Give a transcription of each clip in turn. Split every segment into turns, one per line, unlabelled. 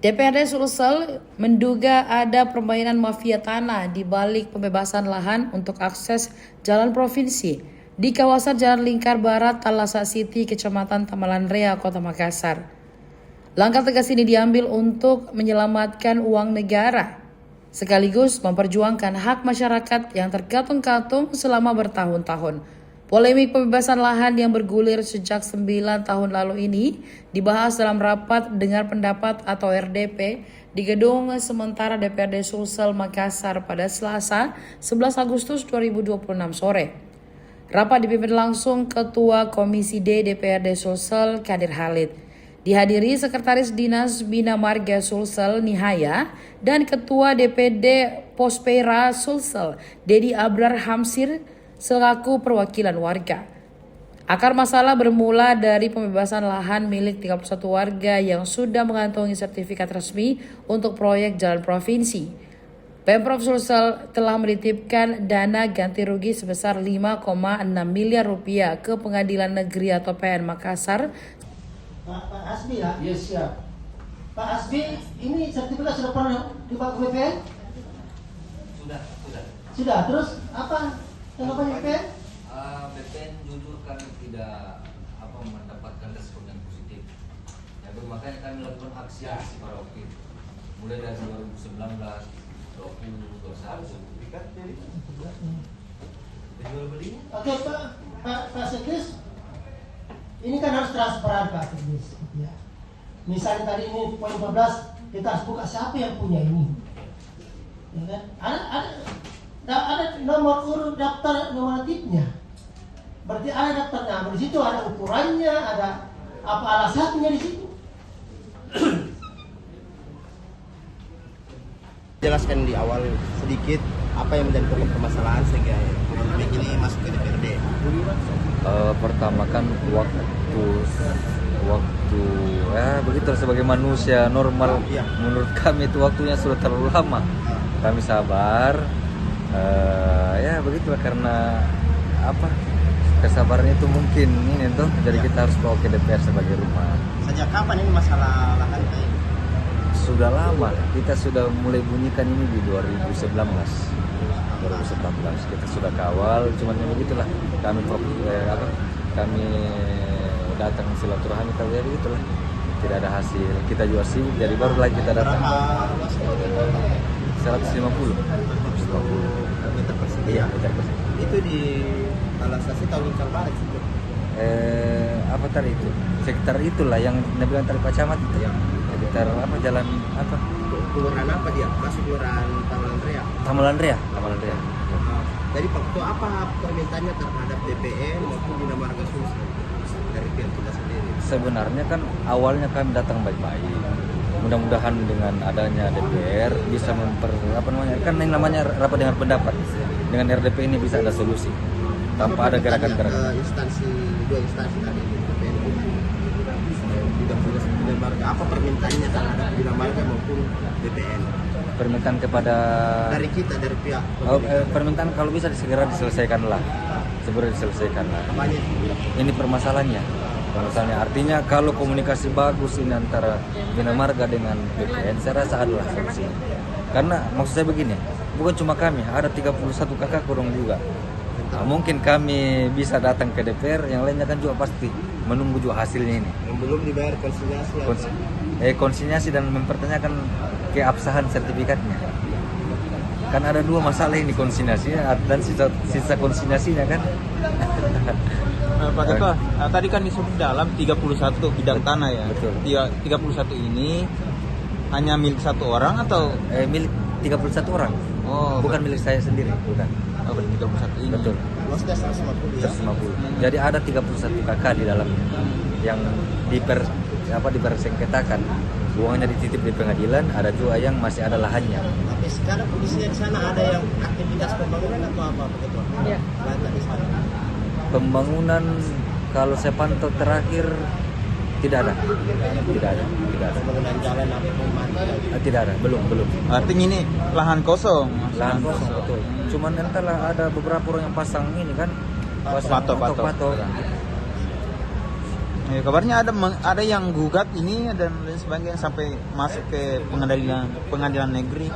DPRD Sulsel menduga ada permainan mafia tanah di balik pembebasan lahan untuk akses jalan provinsi di kawasan Jalan Lingkar Barat, Talasa City, Kecamatan Tamalan Rea, Kota Makassar. Langkah tegas ini diambil untuk menyelamatkan uang negara, sekaligus memperjuangkan hak masyarakat yang terkatung-katung selama bertahun-tahun. Polemik pembebasan lahan yang bergulir sejak 9 tahun lalu ini dibahas dalam rapat dengar pendapat atau RDP di Gedung Sementara DPRD Sulsel Makassar pada Selasa 11 Agustus 2026 sore. Rapat dipimpin langsung Ketua Komisi D DPRD Sulsel Kadir Halid. Dihadiri Sekretaris Dinas Bina Marga Sulsel Nihaya dan Ketua DPD Pospera Sulsel Dedi Abrar Hamsir selaku perwakilan warga. Akar masalah bermula dari pembebasan lahan milik 31 warga yang sudah mengantongi sertifikat resmi untuk proyek jalan provinsi. Pemprov Sulsel telah menitipkan dana ganti rugi sebesar 5,6 miliar rupiah ke Pengadilan Negeri atau PN Makassar.
Pak Asbi ya?
Yes, siap.
Pak Asbi, ini sertifikat sudah pernah dibawa ke BPN?
Sudah.
Sudah, terus apa? Tanggapan BPN?
BPN jujur kami tidak mendapatkan respon yang positif. Ya, makanya kami lakukan aksi pada waktu itu. Mulai dari 2019, 20, 21.
Oke Pak Sekris, ini kan harus transparan Pak Sekris. Ya. Misalnya tadi ini poin 12, kita harus buka siapa yang punya ini. Ya kan? Ada nomor urut daftar nominatifnya. Berarti ada daftar nama di situ, ada ukurannya, ada apa alasannya di situ.
Jelaskan di awal sedikit apa yang menjadi pokok permasalahan sehingga ini masuk ke DPRD.
Pertama kan waktu begitu sebagai manusia normal, menurut kami itu waktunya sudah terlalu lama. Kami sabar, begitulah karena kesabaran itu mungkin ini tuh, jadi kita harus bawa ke DPR sebagai rumah.
Sejak kapan ini masalah lahan ini?
Sudah lama, kita sudah mulai bunyikan ini di 2019 kita sudah kawal, cuman ya begitulah kami datang silaturahmi kalau jadi itulah tidak ada hasil, kita juga sibuk jadi baru lagi kita datang. 150
meter persegi.
Iya, meter persegi.
Itu di Talasasi tahun Lingkar Barat itu.
Apa tadi itu? Sekitar itulah yang bilang tadi Pak Camat itu.
Ya.
Sekitar jalan apa?
Kelurahan apa dia? Masuk kelurahan Tamalan Rea.
Tamalan Rea.
Jadi waktu apa permintaannya terhadap DPN maupun Bina Marga Sulsel dari pihak kita sendiri?
Sebenarnya kan awalnya kami datang baik-baik. Mudah-mudahan dengan adanya DPR bisa kan yang namanya rapat dengar pendapat. Dengan RDP ini bisa ada solusi tanpa ada gerakan-gerakan.
Dua instansi tadi DPR tidak punya Bina Marga. Apa permintaannya terhadap Bina Marga maupun DPN?
Permintaan kepada
dari kita, dari pihak
permintaan kalau bisa segera diselesaikanlah.
Apanya?
Ini permasalahannya artinya kalau komunikasi bagus ini antara Bina Marga dengan BPN, saya rasa adalah solusi. Karena maksud saya begini, bukan cuma kami, ada 31 kakak kurang juga. Mungkin kami bisa datang ke DPR, yang lainnya kan juga pasti menunggu juga hasilnya ini.
Yang belum dibayar
konsinyasi dan mempertanyakan keabsahan sertifikatnya. Kan ada dua masalah ini, konsinyasinya dan sisa konsinyasinya kan.
Pak Ketua, tadi kan disebut dalam 31 bidang tanah ya.
Betul.
31 ini hanya milik satu orang atau
Milik 31 orang.
Oh,
bukan milik saya sendiri, bukan.
Oh, 31 ini.
Betul.
luasnya 150 ya.
150. Jadi ada 31 kakak di dalamnya yang dipersengketakan. Uangnya dititip di pengadilan, ada juga yang masih ada lahannya.
Tapi sekarang kondisinya di sana ada yang aktivitas pembangunan atau apa begitu?
Iya.
Di sana.
Pembangunan kalau saya pantau terakhir tidak ada.
Pembangunan jalan ataupun mati.
Tidak ada, belum.
Artinya ini lahan kosong.
Lahan kosong betul. Cuman entahlah ada beberapa orang yang pasang ini kan.
Patok. Ya, kabarnya ada yang gugat ini dan lain sebagainya sampai masuk ke pengadilan negeri.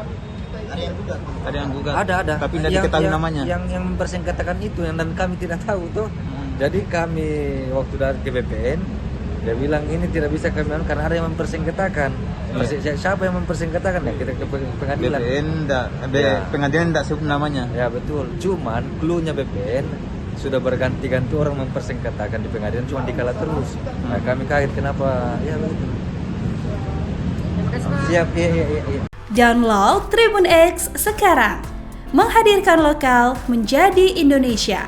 Ada yang gugat.
Ada.
Tapi tidak diketahui namanya.
Yang mempersengketakan itu yang dan kami tidak tahu tuh. Jadi kami waktu dari ke BPN dia bilang ini tidak bisa kami karena ada yang mempersengketakan. Siapa yang mempersengketakan ya? Kita ke pengadilan.
Pengadilan tidak sebut namanya.
Ya betul. Cuman cluenya BPN sudah berganti-ganti orang mempersengketakan di pengadilan, cuma dikalah terus. Nah kami kaget kenapa? Ya begitu. Siap. Iya.
Download Tribun X sekarang, menghadirkan lokal menjadi Indonesia.